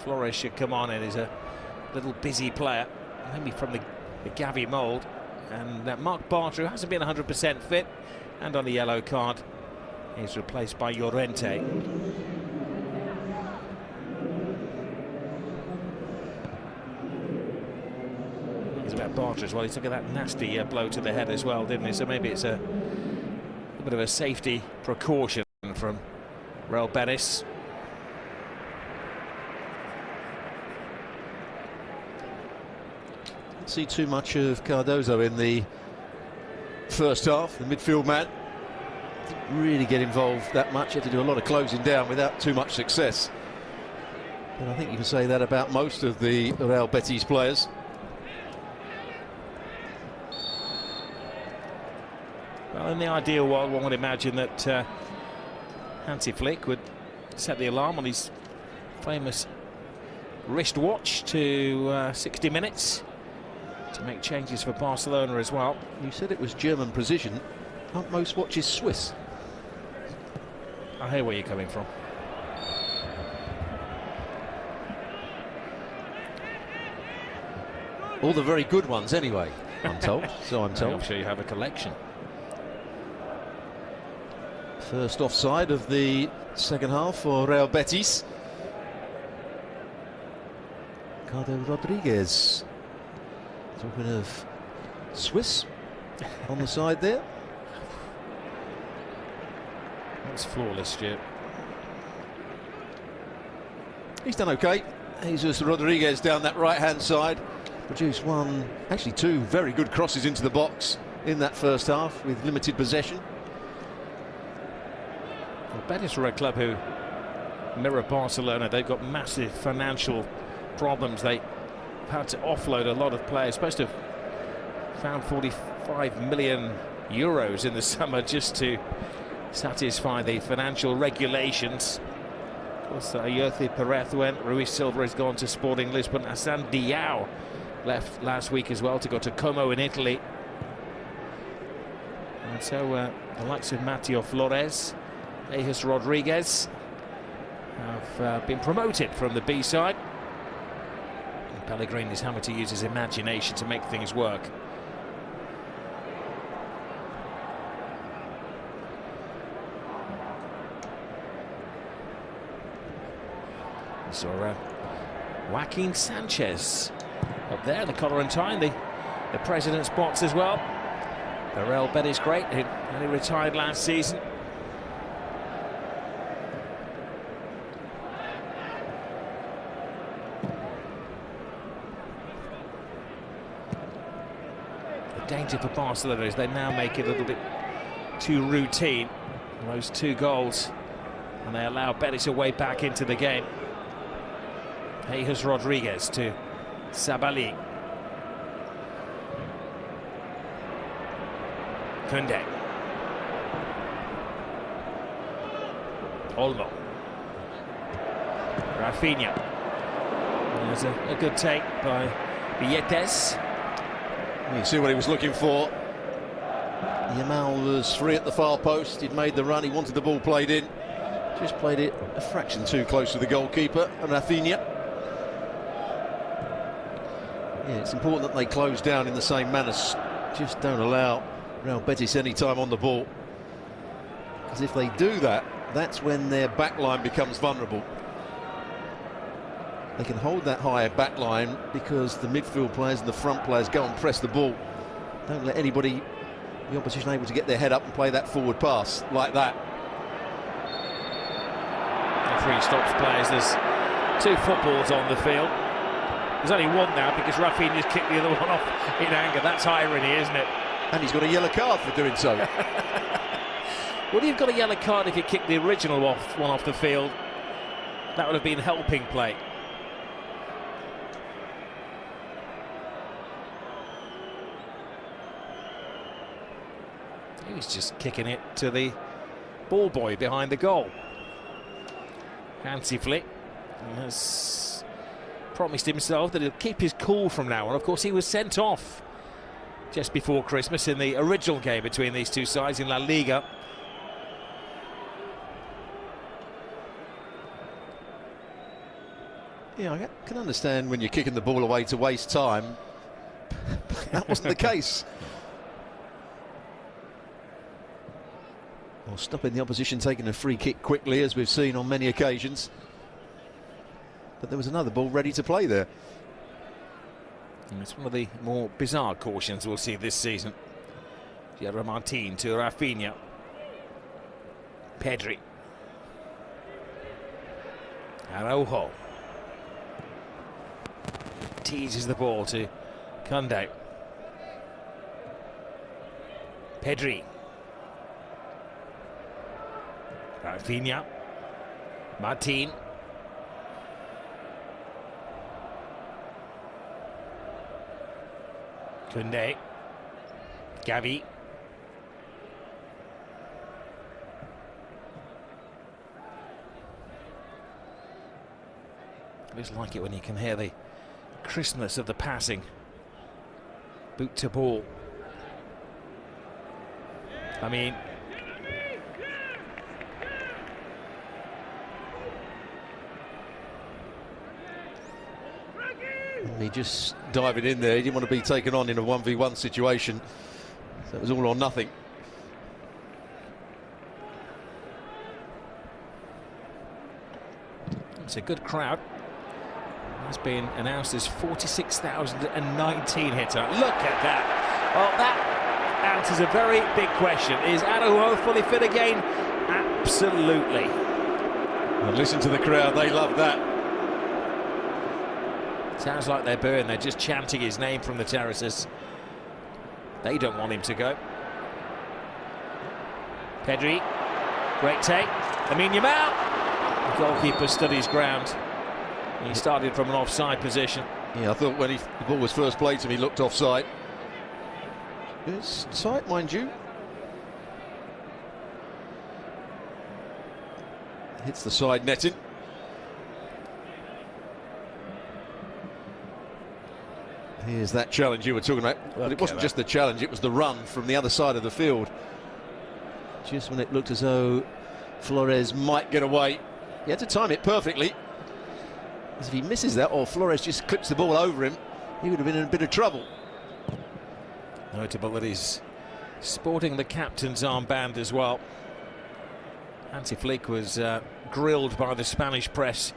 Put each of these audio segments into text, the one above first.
Flores should come on and is a little busy player, maybe from the Gavi mould. And Mark Bartra, who hasn't been 100% fit, and on a yellow card, is replaced by Llorente. He's about Bartra as well. He took that nasty blow to the head as well, didn't he? So maybe it's a bit of a safety precaution from Real Betis. Didn't see too much of Cardozo in the first half, the midfield man. Didn't really get involved that much. Had to do a lot of closing down without too much success. But I think you can say that about most of the Real Betis players. Well, in the ideal world, one would imagine that Hansi Flick would set the alarm on his famous wristwatch to 60 minutes to make changes for Barcelona as well. You said it was German precision. Aren't most watches Swiss? I hear where you're coming from. All the very good ones anyway, I'm told. So I'm told. I'm sure you have a collection. First offside of the second half for Real Betis. Ricardo Rodriguez. Talking of Swiss on the side there. That's flawless, Stuart. He's done okay. Jesus Rodriguez down that right-hand side. Produced one, actually two very good crosses into the box in that first half with limited possession. Well, Betis are a club who mirror Barcelona. They've got massive financial problems. They've had to offload a lot of players. Supposed to have found 45 million euros in the summer just to satisfy the financial regulations. Of course, Ayothi Perez went. Ruiz Silva has gone to Sporting Lisbon. Hassan Diao left last week as well to go to Como in Italy. And so the likes of Mateo Flores, Jesus Rodriguez have been promoted from the B side. And Pellegrini's having to use his imagination to make things work. We saw Joaquin Sanchez up there, the collar and tie, the president's box as well. The Real Betis great, who only retired last season. The danger for Barcelona is they now make it a little bit too routine. Those two goals, and they allow Betis a way back into the game. Jesus Rodriguez to Sabali. Kounde. Olmo. Raphinha. There's a good take by Betis. You see what he was looking for. Yamal was free at the far post. He'd made the run. He wanted the ball played in. Just played it a fraction too close to the goalkeeper. And Raphinha. Yeah, it's important that they close down in the same manner. Just don't allow Real Betis any time on the ball. Because if they do that, that's when their back line becomes vulnerable. They can hold that higher back line because the midfield players and the front players go and press the ball. Don't let anybody, the opposition, able to get their head up and play that forward pass like that. Referee stops players. There's two footballs on the field. There's only one now because Raphinha's kicked the other one off in anger. That's irony, isn't it? And he's got a yellow card for doing so. Well, you've got a yellow card if you kick the original one off the field. That would have been helping play. He's just kicking it to the ball boy behind the goal. Hansi Flick has promised himself that he'll keep his cool from now on. Of course, he was sent off just before Christmas in the original game between these two sides in La Liga. Yeah, I can understand when you're kicking the ball away to waste time. That wasn't the case. Or stopping the opposition taking a free kick quickly, as we've seen on many occasions. But there was another ball ready to play there. And it's one of the more bizarre cautions we'll see this season. Martin to Raphinha. Pedri. Araujo. Teases the ball to Kounde. Pedri. Raphinha. Martin. Kounde. Gavi. I just like it when you can hear the crispness of the passing. Boot to ball. Lamine. He just diving in there. He didn't want to be taken on in a 1v1 situation. So it was all or nothing. It's a good crowd. Has been announced as 46,019 here tonight. Look at that. Well, that answers a very big question. Is Araujo fully fit again? Absolutely. And listen to the crowd. They love that. Sounds like they're booing. They're just chanting his name from the terraces. They don't want him to go. Pedri. Great take. Lamine Yamal. The goalkeeper stood his ground. He started from an offside position. Yeah, I thought when the ball was first played to him, he looked offside. It's tight, mind you. Hits the side netting. Here's that challenge you were talking about. But it wasn't just the challenge, it was the run from the other side of the field. Just when it looked as though Flores might get away, he had to time it perfectly. As if he misses that, or Flores just clips the ball over him, he would have been in a bit of trouble. Notable that he's sporting the captain's armband as well. Hansi Flick was grilled by the Spanish press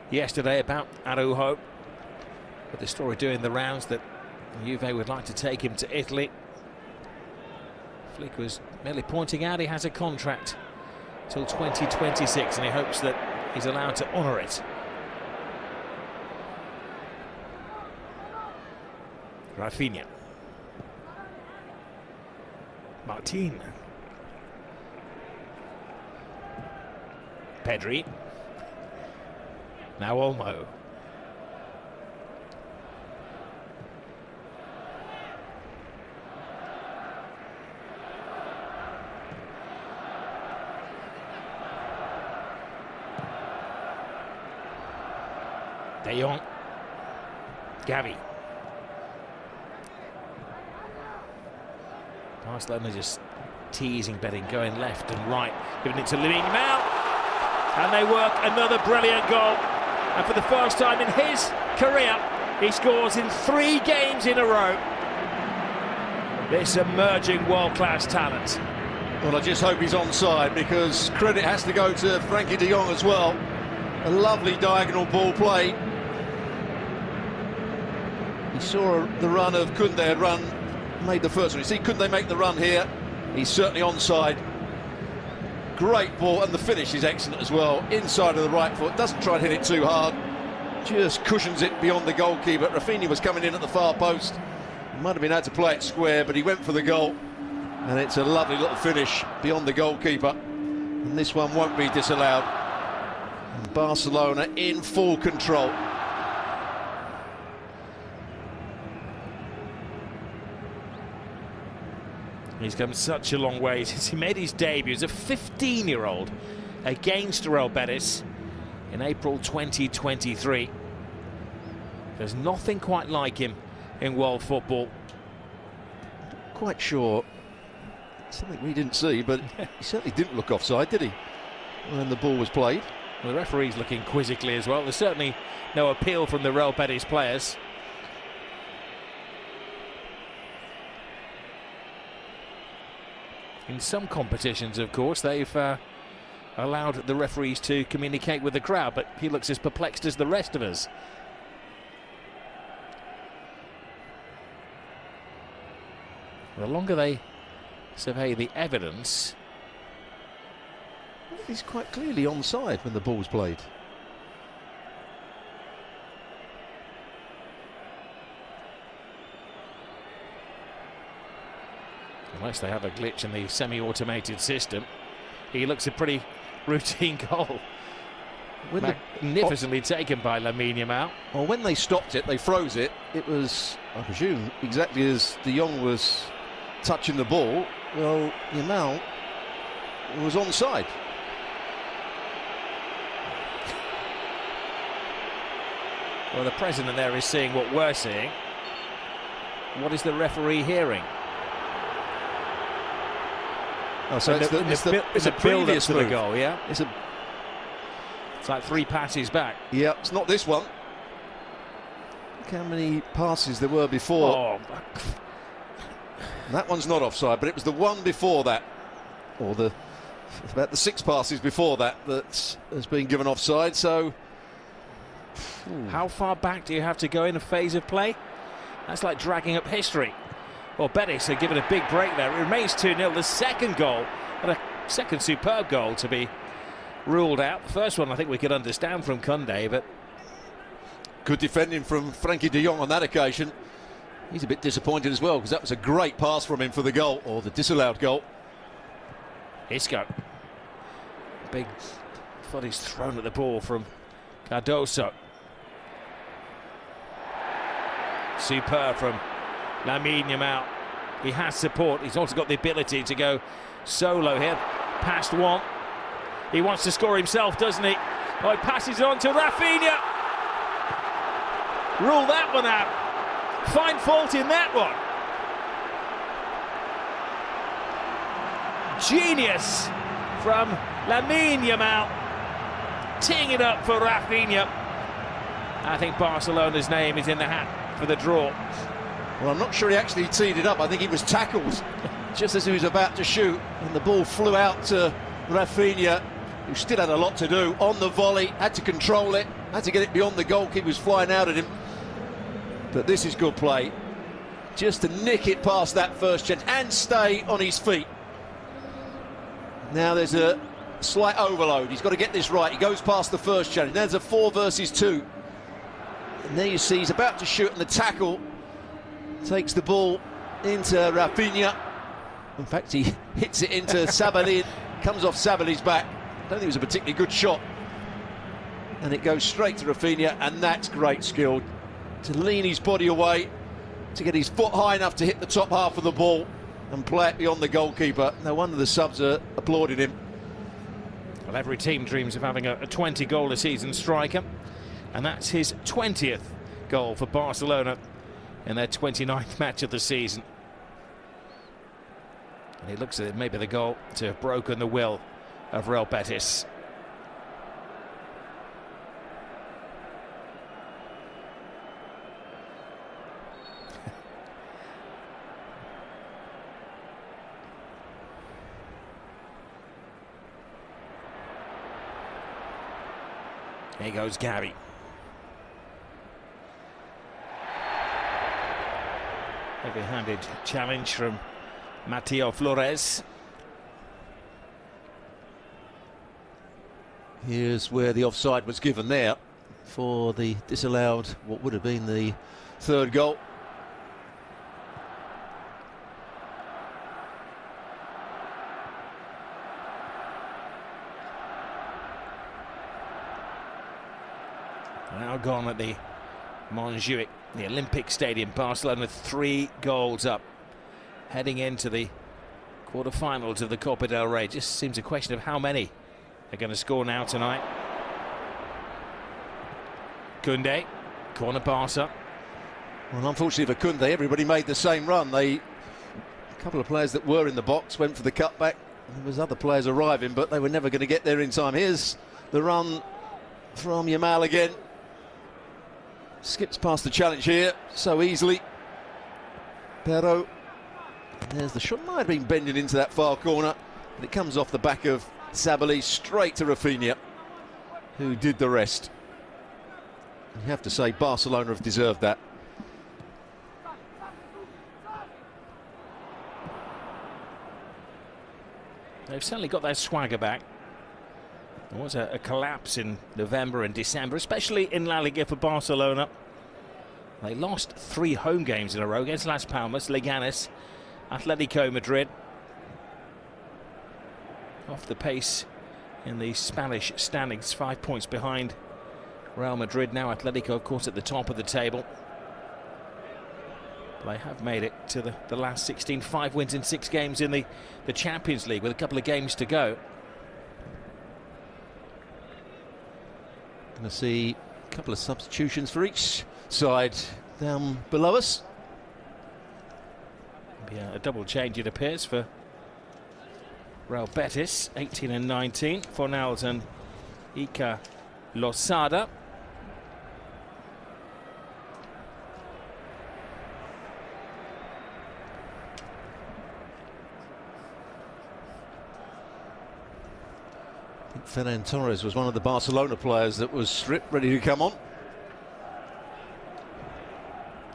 yesterday about Araujo. But the story doing the rounds that Juve would like to take him to Italy. Flick was merely pointing out he has a contract till 2026 and he hopes that he's allowed to honour it. Raphinha. Martin. Pedri. Now Olmo. De Jong. Gavi. Barcelona just teasing, betting, going left and right, giving it to Lamine Yamal, and they work another brilliant goal. And for the first time in his career, he scores in 3 games in a row. This emerging world-class talent. Well, I just hope he's onside, because credit has to go to Frankie de Jong as well. A lovely diagonal ball play. He saw the run of Kounde had made the first one. You see Kounde make the run here. He's certainly onside. Great ball, and the finish is excellent as well. Inside of the right foot, doesn't try and hit it too hard. Just cushions it beyond the goalkeeper. Raphinha was coming in at the far post. He might have been able to play it square, but he went for the goal. And it's a lovely little finish beyond the goalkeeper. And this one won't be disallowed. And Barcelona in full control. He's come such a long way since he made his debut as a 15-year-old against Real Betis in April 2023. There's nothing quite like him in world football. Quite sure, something we didn't see, but he certainly didn't look offside, did he, when the ball was played? Well, the referee's looking quizzically as well. There's certainly no appeal from the Real Betis players. In some competitions, of course, they've allowed the referees to communicate with the crowd, but he looks as perplexed as the rest of us. The longer they survey the evidence... He's quite clearly onside when the ball's played. Unless they have a glitch in the semi-automated system. He looks a pretty routine goal. Magnificently taken by Lamine Yamal. Well, when they stopped it, they froze it. It was, I presume, exactly as De Jong was touching the ball. Well, Yamal was onside. Well, the president there is seeing what we're seeing. What is the referee hearing? Oh, so it's a previous to the goal, yeah? It's like 3 passes back. Yeah, it's not this one. Look how many passes there were before. Oh. That one's not offside, but it was the one before that, or about the 6 passes before that has been given offside. So, how far back do you have to go in a phase of play? That's like dragging up history. Well, Betis are given a big break there. It remains 2-0. The second goal, and a second superb goal to be ruled out. The first one I think we could understand from Kounde, but good defending from Frankie de Jong on that occasion. He's a bit disappointed as well, because that was a great pass from him for the goal, or the disallowed goal. Isco. Big foot is thrown at the ball from Cardoso. Superb from Lamine Yamal. He has support. He's also got the ability to go solo here. Past one. He wants to score himself, doesn't he? Oh, he passes it on to Raphinha. Rule that one out. Find fault in that one. Genius from Lamine Yamal. Teeing it up for Raphinha. I think Barcelona's name is in the hat for the draw. Well, I'm not sure he actually teed it up. I think he was tackled just as he was about to shoot, and the ball flew out to Raphinha, who still had a lot to do on the volley, had to control it, had to get it beyond the goalkeeper, was flying out at him. But this is good play, just to nick it past that first chance and stay on his feet. Now there's a slight overload. He's got to get this right. He goes past the first challenge. There's a 4 versus 2. And there you see he's about to shoot, and the tackle takes the ball into Raphinha. In fact, he hits it into Sabali. It comes off Sabali's back. I don't think it was a particularly good shot. And it goes straight to Raphinha, and that's great skill. To lean his body away, to get his foot high enough to hit the top half of the ball and play it beyond the goalkeeper. No wonder the subs are applauding him. Well, every team dreams of having a 20-goal-a-season striker, and that's his 20th goal for Barcelona in their 29th match of the season. And he looks at it, maybe the goal to have broken the will of Real Betis. Here goes Gavi. Heavy-handed challenge from Mateo Flores. Here's where the offside was given there for the disallowed, what would have been the 3rd goal. Now gone at the Montjuic, the Olympic Stadium. Barcelona 3 goals up, heading into the quarter-finals of the Copa del Rey. Just seems a question of how many they're going to score now tonight. Kounde, corner Barca. Well, unfortunately for Kounde, everybody made the same run. A couple of players that were in the box went for the cutback. There was other players arriving, but they were never going to get there in time. Here's the run from Yamal again. Skips past the challenge here so easily. Pero, there's the shot, might have been bending into that far corner, but it comes off the back of Sabali straight to Raphinha, who did the rest. You have to say Barcelona have deserved that. They've certainly got their swagger back. There was a collapse in November and December, especially in La Liga for Barcelona. They lost 3 home games in a row against Las Palmas, Leganes, Atletico Madrid. Off the pace in the Spanish standings, 5 points behind Real Madrid. Now Atletico, of course, at the top of the table. They have made it to the last 16, 5 wins in 6 games in the Champions League with a couple of games to go. Going to see a couple of substitutions for each side down below us. Be a double change, it appears, for Real Betis, 18 and 19. Fornals and Iker Losada. Ferran Torres was one of the Barcelona players that was stripped, ready to come on.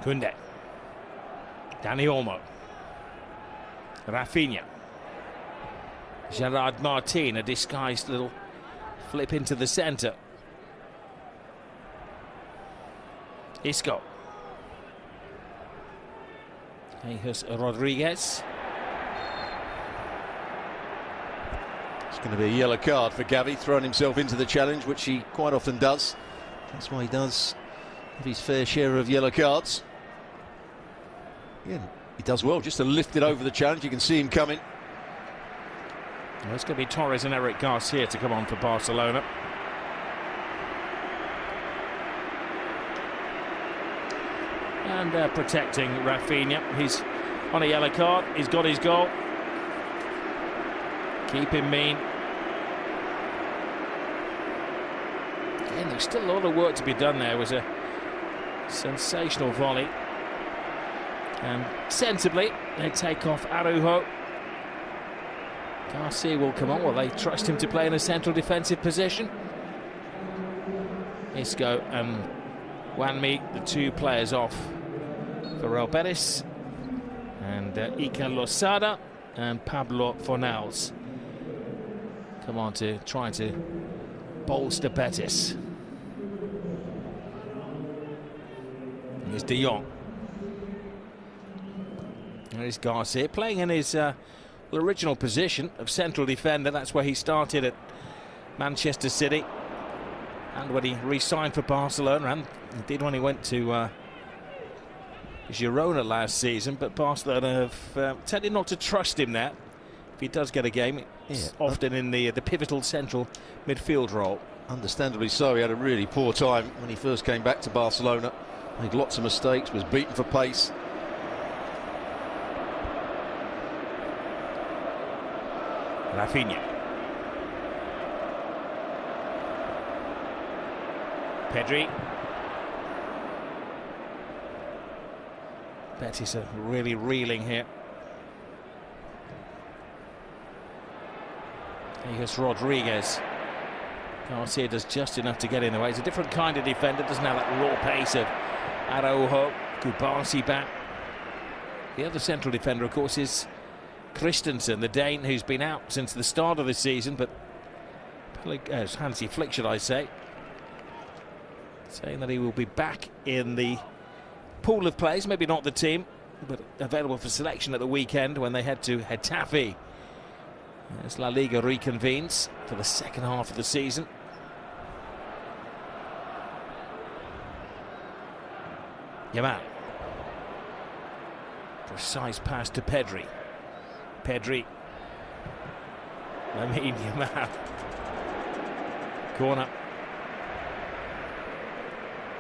Kounde. Dani Olmo. Raphinha. Gerard Martin, a disguised little flip into the centre. Isco. Jesus Rodriguez. It's going to be a yellow card for Gavi, throwing himself into the challenge, which he quite often does. That's why he does have his fair share of yellow cards. Yeah, he does well just to lift it over the challenge. You can see him coming. Well, it's going to be Torres and Eric Garcia to come on for Barcelona. And protecting Raphinha. He's on a yellow card. He's got his goal. Keep him mean. Again, there's still a lot of work to be done there. It was a sensational volley. And sensibly, they take off Araujo. Garcia will come on. Will they trust him to play in a central defensive position? Isco and Wanmi, the 2 players off for Real Betis. And Iker Losada and Pablo Fornals come on to try to bolster Betis. Here's De Jong. There's Garcia playing in his original position of central defender. That's where he started at Manchester City, and when he re-signed for Barcelona, and indeed when he went to Girona last season. But Barcelona have tended not to trust him there. If he does get a game, it's often in the pivotal central midfield role. Understandably so. He had a really poor time when he first came back to Barcelona. Made lots of mistakes, was beaten for pace. Raphinha. Pedri. Betis are really reeling here. Here's Rodriguez. Garcia does just enough to get in the way. He's a different kind of defender, doesn't have that raw pace of Araujo. Kubasi back. The other central defender, of course, is Christensen, the Dane, who's been out since the start of the season, but Hansi Flick, should I say, saying that he will be back in the pool of players, maybe not the team, but available for selection at the weekend when they head to Getafe as La Liga reconvenes for the second half of the season. Yamal. Precise pass to Pedri. Pedri. Lamine Yamal. Corner.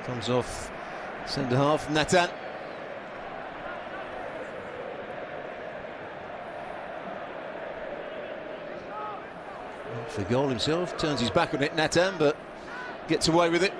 Comes off centre half, Nathan. for goal himself, turns his back on it, Nathan, but gets away with it.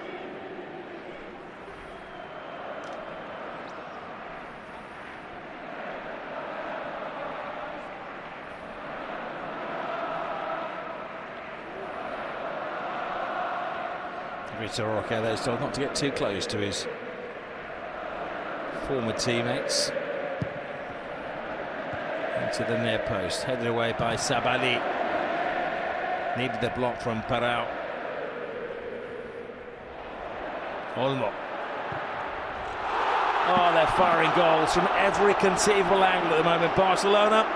Vitor Roque there, told not to get too close to his former teammates. Into the near post, headed away by Sabali. Needed the block from Ferran. Olmo. Oh, they're firing goals from every conceivable angle at the moment. Barcelona.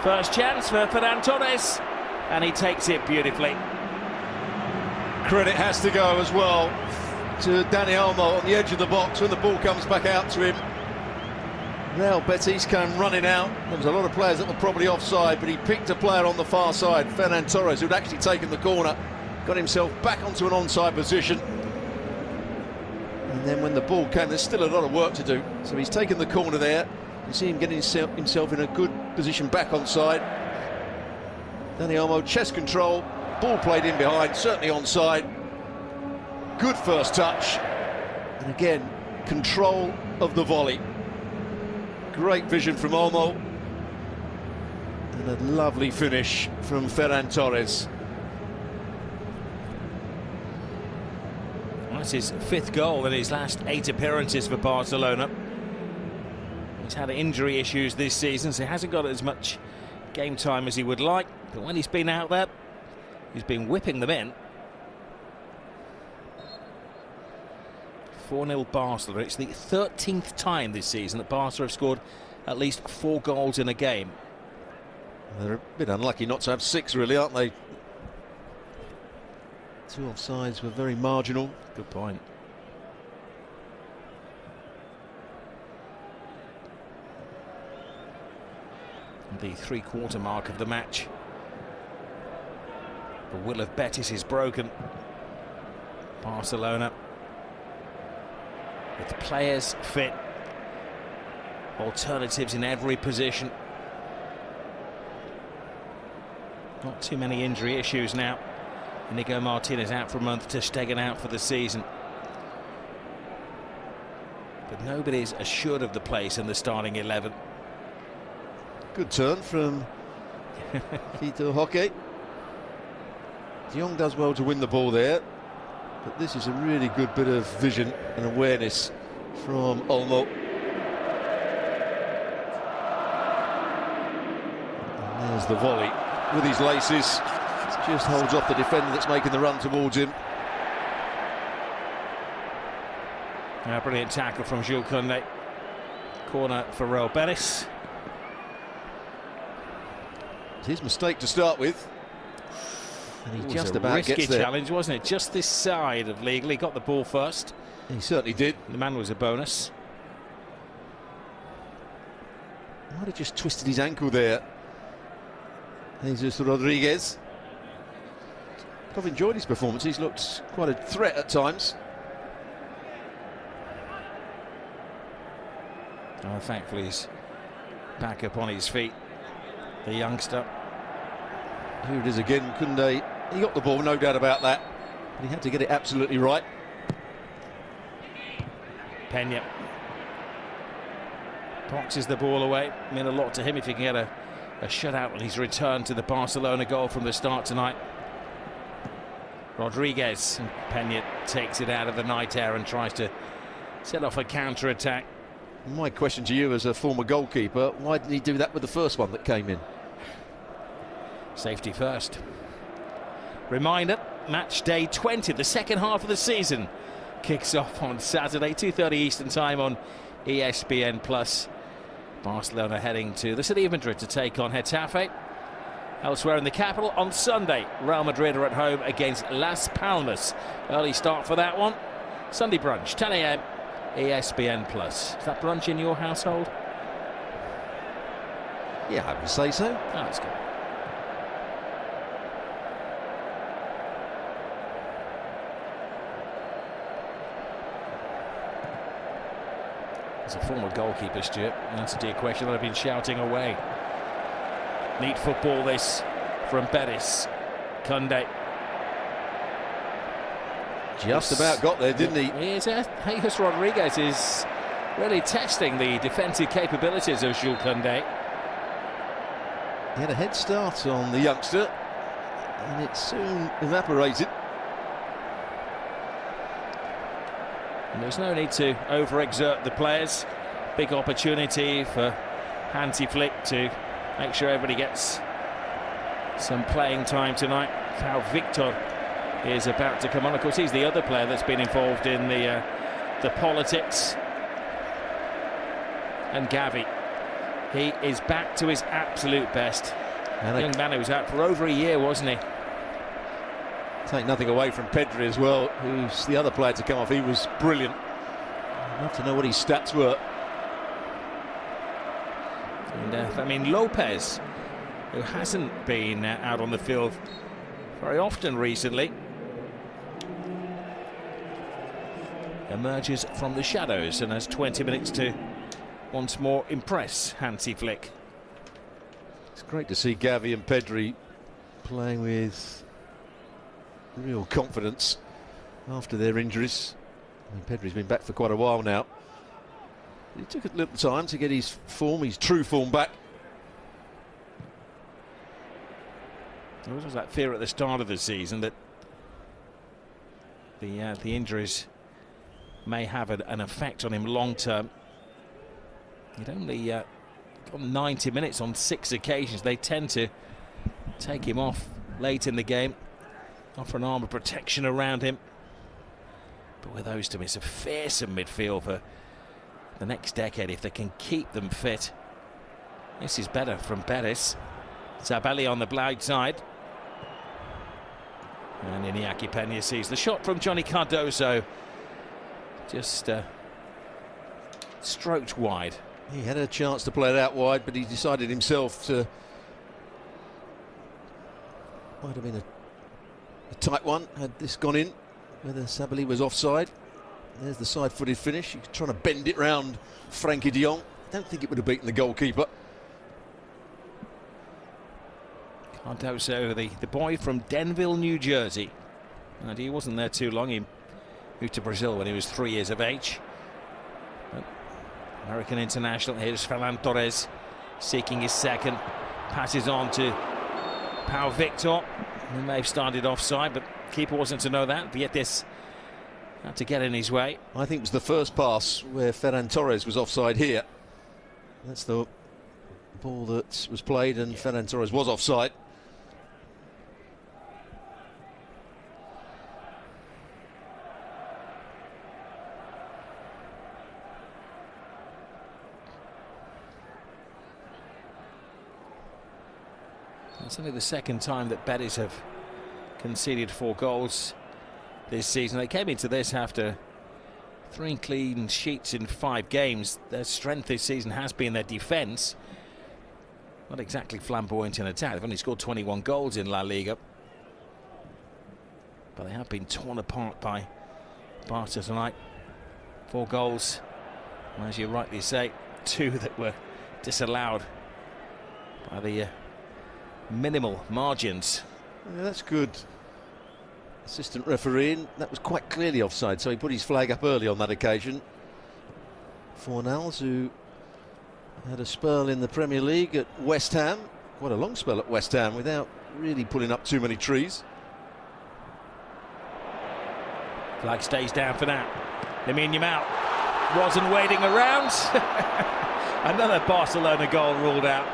First chance for Ferran Torres, and he takes it beautifully. Credit has to go as well to Dani Olmo on the edge of the box when the ball comes back out to him. Now Betis came running out. There was a lot of players that were probably offside, but he picked a player on the far side, Ferran Torres, who'd actually taken the corner, got himself back onto an onside position. And then when the ball came, there's still a lot of work to do. So he's taken the corner there. You see him getting himself in a good position back onside. Dani Olmo, chest control. Ball played in behind, certainly onside. Good first touch. And again, control of the volley. Great vision from Olmo. And a lovely finish from Ferran Torres. Well, that's his 5th goal in his last 8 appearances for Barcelona. He's had injury issues this season, so he hasn't got as much game time as he would like. But when he's been out there, he's been whipping them in. 4-0 Barcelona. It's the 13th time this season that Barca have scored at least 4 goals in a game. They're a bit unlucky not to have 6, really, aren't they? 2 offsides were very marginal. Good point. The 3/4 mark of the match. The will of Betis is broken. Barcelona, with players fit, alternatives in every position. Not too many injury issues now. Inigo Martinez out for a month, Ter Stegen out for the season. But nobody's assured of the place in the starting 11. Good turn from Vitor Roque. De Jong does well to win the ball there, but this is a really good bit of vision and awareness from Olmo. And there's the volley with his laces. Just holds off the defender that's making the run towards him. A brilliant tackle from Kounde. Corner for Real Betis. It's his mistake to start with. And he just about gets there. Risky challenge, wasn't it? Just this side of legal. He got the ball first. He certainly did. The man was a bonus. Might have just twisted his ankle there. Jesus Rodriguez. I've enjoyed his performance. He's looked quite a threat at times. Oh, thankfully he's back up on his feet, the youngster. Here it is again, Kounde. He got the ball, no doubt about that. But he had to get it absolutely right. Peña boxes the ball away. Mean a lot to him if he can get a shutout when he's returned to the Barcelona goal from the start tonight. Rodriguez, and Peña takes it out of the night air and tries to set off a counter-attack. My question to you as a former goalkeeper, why didn't he do that with the first one that came in? Safety first. Reminder, match day 20, the second half of the season, kicks off on Saturday, 2:30 Eastern time on ESPN+. Barcelona heading to the city of Madrid to take on Getafe. Elsewhere in the capital on Sunday, Real Madrid are at home against Las Palmas. Early start for that one. Sunday brunch, 10 AM, ESPN+. Is that brunch in your household? Yeah, I would say so. Oh, that's good. As a former goalkeeper, Stuart, answer to your question that I've been shouting away. Neat football this from Betis. Kounde. Just about got there, didn't he? Jesus Rodriguez is really testing the defensive capabilities of Jules Kounde. He had a head start on the youngster, and it soon evaporated. And there's no need to overexert the players. Big opportunity for Hansi Flick to make sure everybody gets some playing time tonight. How Victor is about to come on. Of course, he's the other player that's been involved in the politics. And Gavi, he is back to his absolute best. And young man who was out for over a year, wasn't he? Take nothing away from Pedri as well, who's the other player to come off. He was brilliant. I'd love to know what his stats were. And I mean, Lopez, who hasn't been out on the field very often recently, emerges from the shadows and has 20 minutes to once more impress Hansi Flick. It's great to see Gavi and Pedri playing with real confidence after their injuries. And Pedri's been back for quite a while now. It took a little time to get his form, his true form back. There was that fear at the start of the season that the injuries may have an effect on him long term. He'd only got 90 minutes on 6 occasions. They tend to take him off late in the game, offer an arm of protection around him. But with those two, it's a fearsome midfield for the next decade if they can keep them fit. This is better from Betis. Zabelli on the blind side. And Iñaki Peña sees the shot from Johnny Cardoso. Just stroked wide. He had a chance to play it out wide, but he decided himself to... Might have been a tight one had this gone in, whether Sabali was offside. There's the side-footed finish. He's trying to bend it round Frankie de Jong. I don't think it would have beaten the goalkeeper. Cardoso, the boy from Denville, New Jersey. And he wasn't there too long. He moved to Brazil when he was 3 years of age. American international. Here's Ferran Torres seeking his second. Passes on to Pau Victor. He may have started offside, but keeper wasn't to know that. Betis had to get in his way. I think it was the first pass where Ferran Torres was offside here. That's the ball that was played, and Ferran Torres was offside. It's only the second time that Betis have conceded 4 goals this season. They came into this after 3 clean sheets in 5 games. Their strength this season has been their defence. Not exactly flamboyant in attack. They've only scored 21 goals in La Liga. But they have been torn apart by Barca tonight. 4 goals, and as you rightly say, 2 that were disallowed by the minimal margins. Yeah, that's good. Assistant refereeing. That was quite clearly offside, so he put his flag up early on that occasion. Fornals, who had a spell in the Premier League at West Ham, quite a long spell at West Ham without really pulling up too many trees. Flag stays down for now. Lamine Yamal wasn't waiting around. Another Barcelona goal ruled out.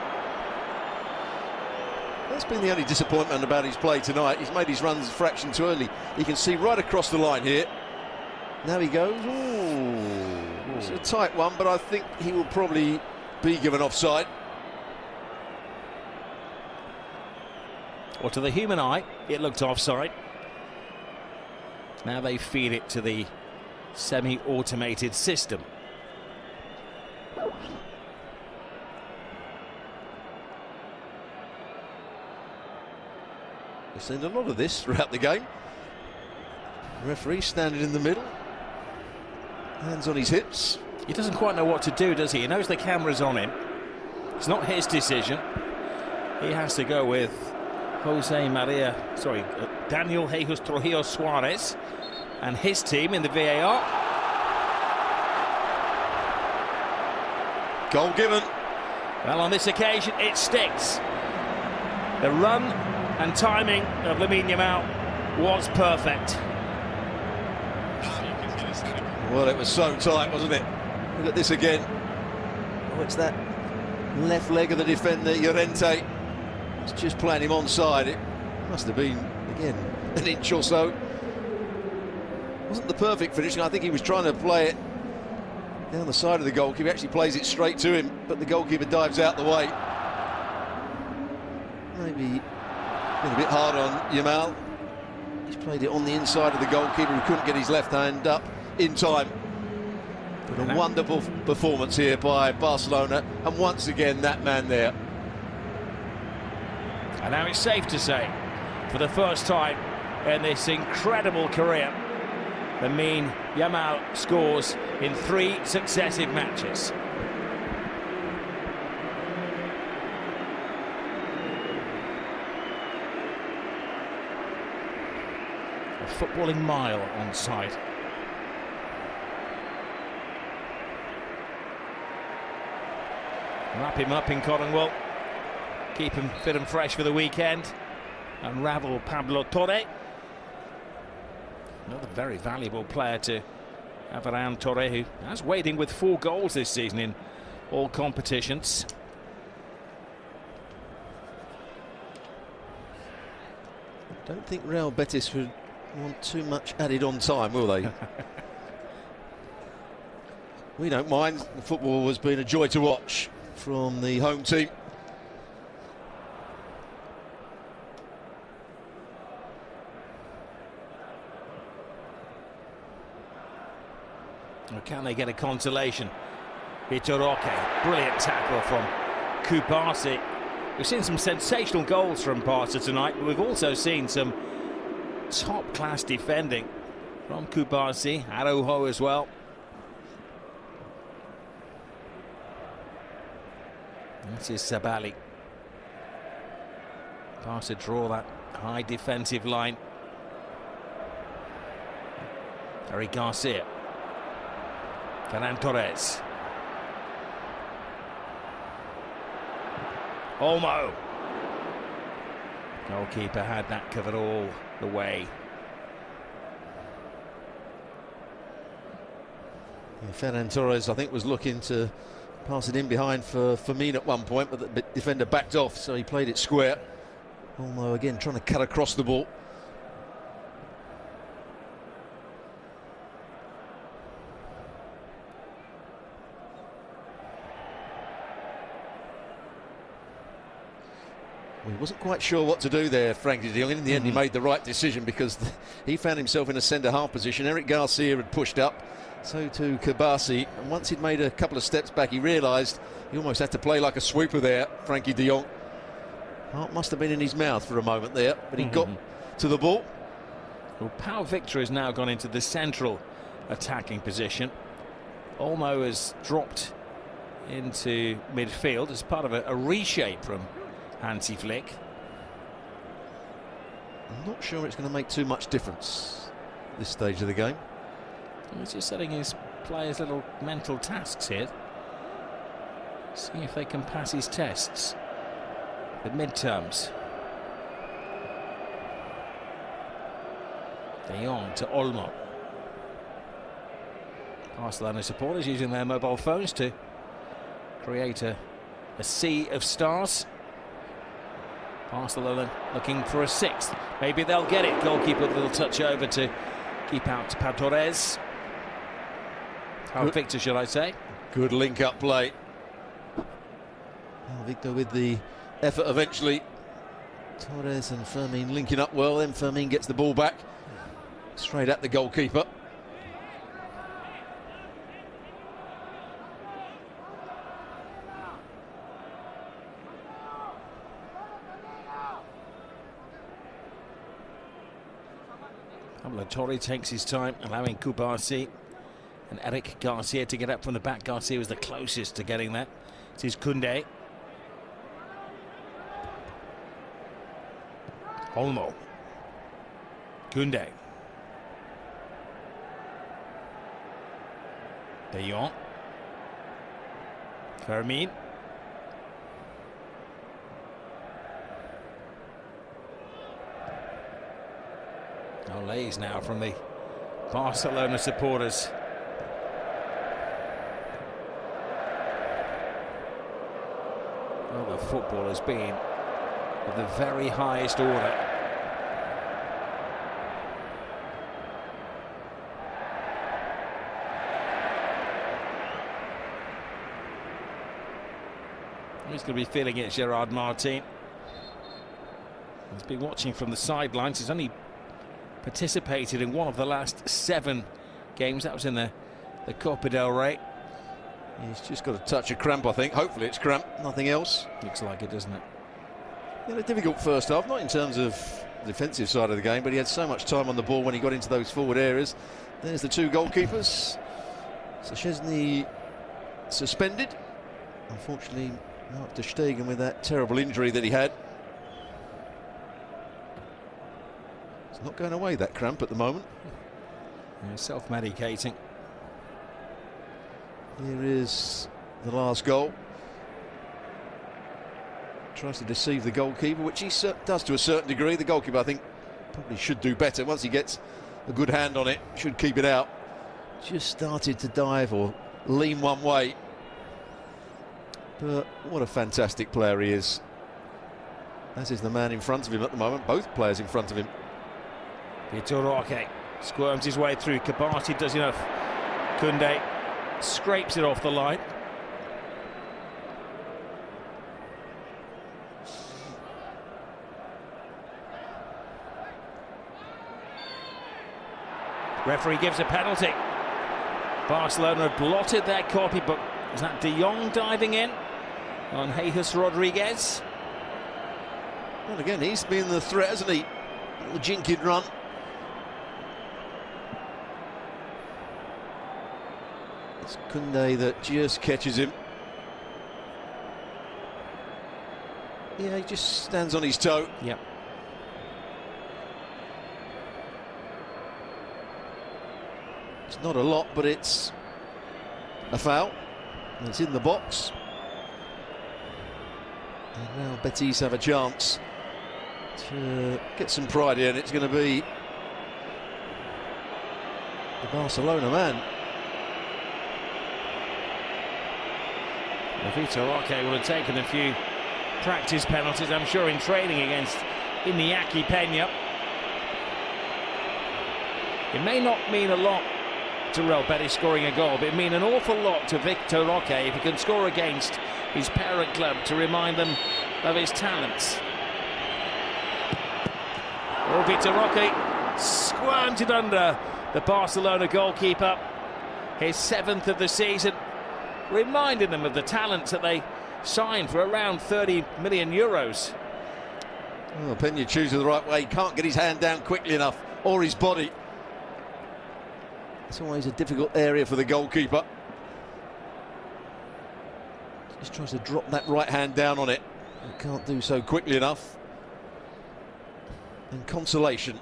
That's been the only disappointment about his play tonight. He's made his runs a fraction too early. You can see right across the line here. Now he goes. Ooh. It's a tight one, but I think he will probably be given offside. Well, to the human eye, it looked offside. Now they feed it to the semi-automated system. We've seen a lot of this throughout the game. Referee standing in the middle, hands on his hips. He doesn't quite know what to do, does he? He knows the camera's on him. It's not his decision. He has to go with Daniel Jesus Trujillo Suarez and his team in the VAR. Goal given. Well, on this occasion, it sticks. The run and timing of Lamine Yamal was perfect. Well, it was so tight, wasn't it? Look at this again. Oh, it's that left leg of the defender, Llorente. It's just playing him onside. It must have been, again, an inch or so. Wasn't the perfect finishing. I think he was trying to play it down the side of the goalkeeper. He actually plays it straight to him, but the goalkeeper dives out the way. Maybe been a bit hard on Yamal. He's played it on the inside of the goalkeeper, who couldn't get his left hand up in time. But a wonderful performance here by Barcelona, and once again that man there. And now it's safe to say, for the first time in this incredible career, Lamine Yamal scores in 3 successive matches. A footballing mile on side. Wrap him up in cotton wool. Keep him fit and fresh for the weekend. Unravel Pablo Torres. Another very valuable player to have around Torres, who is waiting with 4 goals this season in all competitions. Don't think Real Betis would want too much added on time, will they? We don't mind. The football has been a joy to watch from the home team. Or can they get a consolation? Vitor Roque, brilliant tackle from Kounde. We've seen some sensational goals from Barca tonight, but we've also seen some top-class defending from Kounde, Araujo as well. This is Sabali. Barca draw that high defensive line. Eric Garcia. Ferran Torres. Olmo. Goalkeeper had that covered all the way. Yeah, Ferran Torres, I think, was looking to pass it in behind for Firmino at one point, but the defender backed off, so he played it square. Olmo again trying to cut across the ball. He wasn't quite sure what to do there, Frankie de Jong. In the end, he made the right decision, because he found himself in a centre-half position. Eric Garcia had pushed up, so too Kabasi. And once he'd made a couple of steps back, he realised he almost had to play like a sweeper there, Frankie de Jong. Heart must have been in his mouth for a moment there, but he got to the ball. Well, Pau Victor has now gone into the central attacking position. Olmo has dropped into midfield as part of a reshape from Hansi Flick. I'm not sure it's going to make too much difference at this stage of the game. He's just setting his players little mental tasks here. See if they can pass his tests. The midterms. De Jong to Olmo. Barcelona supporters using their mobile phones to create a sea of stars. Barcelona looking for a 6th. Maybe they'll get it. Goalkeeper with a little touch over to keep out Pau Torres. Pau Victor, should I say. Good link-up play. Well, Victor with the effort eventually. Torres and Fermin linking up well. Then Fermin gets the ball back. Straight at the goalkeeper. Torres takes his time, allowing Kounde and Eric Garcia to get up from the back. Garcia was the closest to getting that. It is Kounde. Olmo. Kounde. De Jong. Ferran. Olays now from the Barcelona supporters. Well, the football has been of the very highest order. He's going to be feeling it, Gerard Martin. He's been watching from the sidelines. He's only participated in one of the last 7 games. That was in the Copa del Rey. He's just got a touch of cramp, I think. Hopefully it's cramp, nothing else. Looks like it, doesn't it? He had a difficult first half, not in terms of the defensive side of the game, but he had so much time on the ball when he got into those forward areas. There's the 2 goalkeepers. So Szczesny suspended. Unfortunately, Mark ter Stegen with that terrible injury that he had. It's not going away, that cramp, at the moment. Yeah, self-medicating. Here is the last goal. Tries to deceive the goalkeeper, which he does to a certain degree. The goalkeeper, I think, probably should do better. Once he gets a good hand on it, should keep it out. Just started to dive or lean one way. But what a fantastic player he is. As is the man in front of him at the moment. Both players in front of him. Vitor Roque squirms his way through. Kabati does enough. Kounde scrapes it off the line. Referee gives a penalty. Barcelona have blotted their copybook. Is that De Jong diving in on Jesus Rodriguez? Well, again, he's been the threat, hasn't he? The jinking run. It's Kounde that just catches him. Yeah, he just stands on his toe. Yep. It's not a lot, but it's a foul. And it's in the box. And now Betis have a chance to get some pride here, and it's going to be the Barcelona man. Well, Vitor Roque will have taken a few practice penalties, I'm sure, in training against Iñaki Peña. It may not mean a lot to Real Betis scoring a goal, but it mean an awful lot to Vitor Roque if he can score against his parent club to remind them of his talents. Oh, Vitor Roque squirmed it under the Barcelona goalkeeper. His 7th of the season, reminding them of the talents that they signed for around 30 million euros. Oh, Peña chooses the right way. He can't get his hand down quickly enough, or his body. It's always a difficult area for the goalkeeper. Just tries to drop that right hand down on it. He can't do so quickly enough. And consolation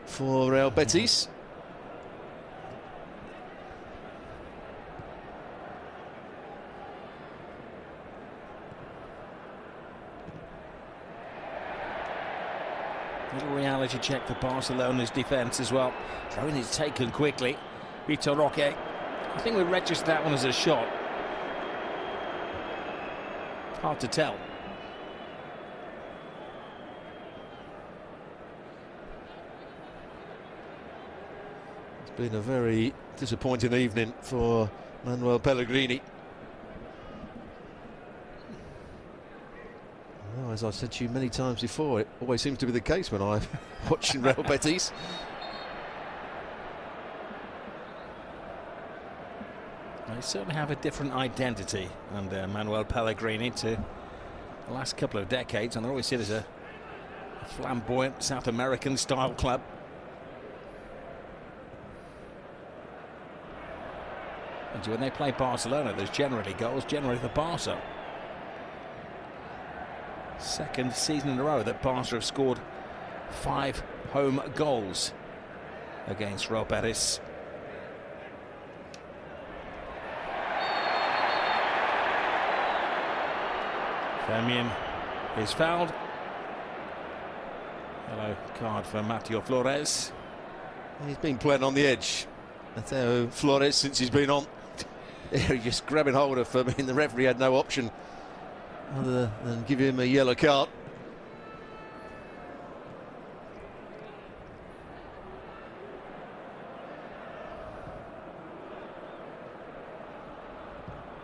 for Real Betis. Little reality check for Barcelona's defence as well. Throwing is taken quickly. Vitor Roque, I think we registered that one as a shot. Hard to tell. It's been a very disappointing evening for Manuel Pellegrini. Well, as I've said to you many times before, it always seems to be the case when I'm watching Real Betis. They certainly have a different identity under Manuel Pellegrini to the last couple of decades, and they're always seen as a flamboyant South American style club. And when they play Barcelona, there's generally goals, generally for Barca. Second season in a row that Barca have scored 5 home goals against Real Betis. Lamine is fouled. Yellow card for Mateo Flores. He's been playing on the edge. Mateo Flores, since he's been on, just grabbing hold of him. The referee had no option other than give him a yellow card.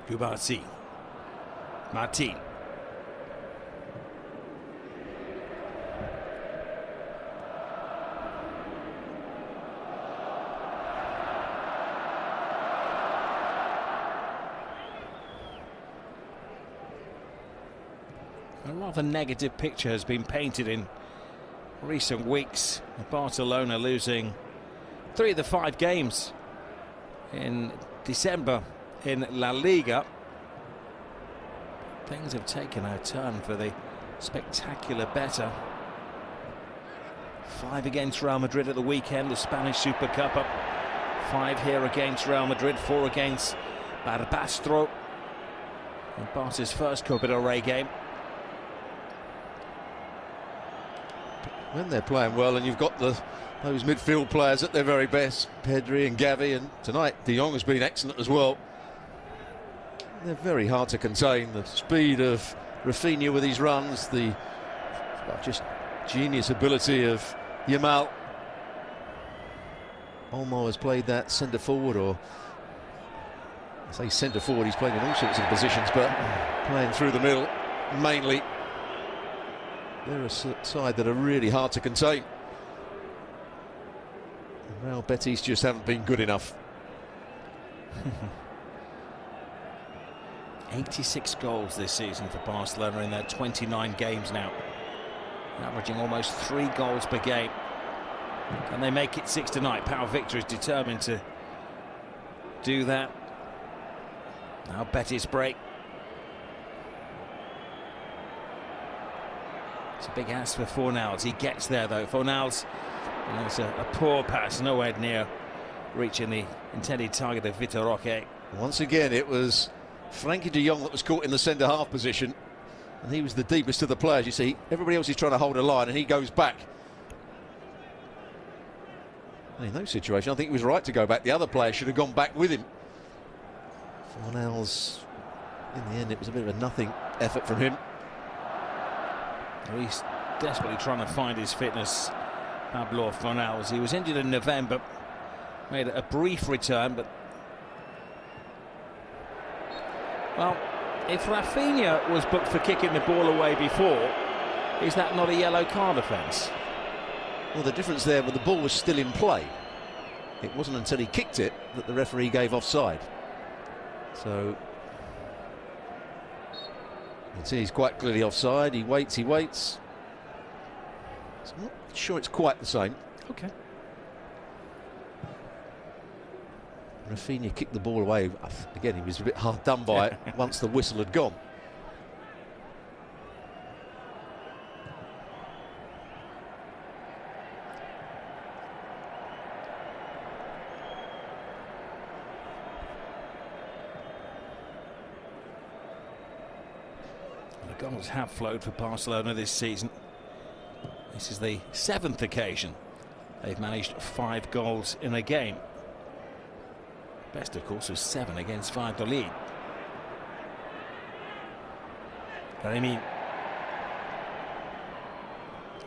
Kubasi. Martin. A rather negative picture has been painted in recent weeks. Barcelona losing 3 of the 5 games in December in La Liga. Things have taken a turn for the spectacular better. 5 against Real Madrid at the weekend, the Spanish Super Cup up. 5 here against Real Madrid, 4 against Barbastro in Barca's first Copa del Rey game. When they're playing well and you've got those midfield players at their very best, Pedri and Gavi, and tonight De Jong has been excellent as well. They're very hard to contain. The speed of Raphinha with his runs, the just genius ability of Yamal. Olmo has played that centre forward, or I say centre forward, he's played in all sorts of positions, but playing through the middle mainly. They're a side that are really hard to contain. Well, Betis just haven't been good enough. 86 goals this season for Barcelona in their 29 games now, averaging almost 3 goals per game. Can they make it 6 tonight? Pau Victor is determined to do that. Now Betis break. It's a big ask for Fornals. He gets there though. Fornals, and there's a poor pass, nowhere near reaching the intended target of Vitor Roque. Once again, it was Frenkie de Jong that was caught in the centre half position, and he was the deepest of the players. You see, everybody else is trying to hold a line, and he goes back. And in those situations, I think he was right to go back. The other player should have gone back with him. Fornals, in the end, it was a bit of a nothing effort from him. He's desperately trying to find his fitness, Pablo Fornals. He was injured in November, made a brief return, but well, if Raphinha was booked for kicking the ball away before, is that not a yellow card offence? Well, the difference there, but the ball was still in play. It wasn't until he kicked it that the referee gave offside. So you can see he's quite clearly offside. He waits, he waits. So I'm not sure it's quite the same. Okay. Raphinha kicked the ball away. Again, he was a bit hard done by it once the whistle had gone. The goals have flowed for Barcelona this season. This is the 7th occasion they've managed 5 goals in a game. Best, of course, was 7 against Valladolid. Lamine.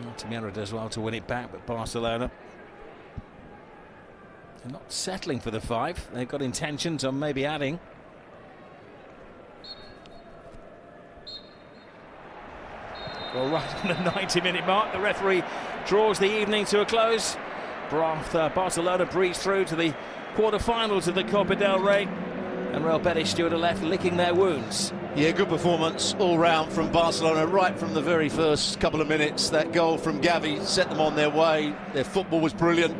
Altamira does well to win it back, but Barcelona, they're not settling for the 5. They've got intentions on maybe adding. Well, right on the 90-minute mark, the referee draws the evening to a close. Barcelona breeze through to the quarter-finals of the Copa del Rey, and Real Betis stood left licking their wounds. Yeah, good performance all round from Barcelona right from the very first couple of minutes. That goal from Gavi set them on their way. Their football was brilliant.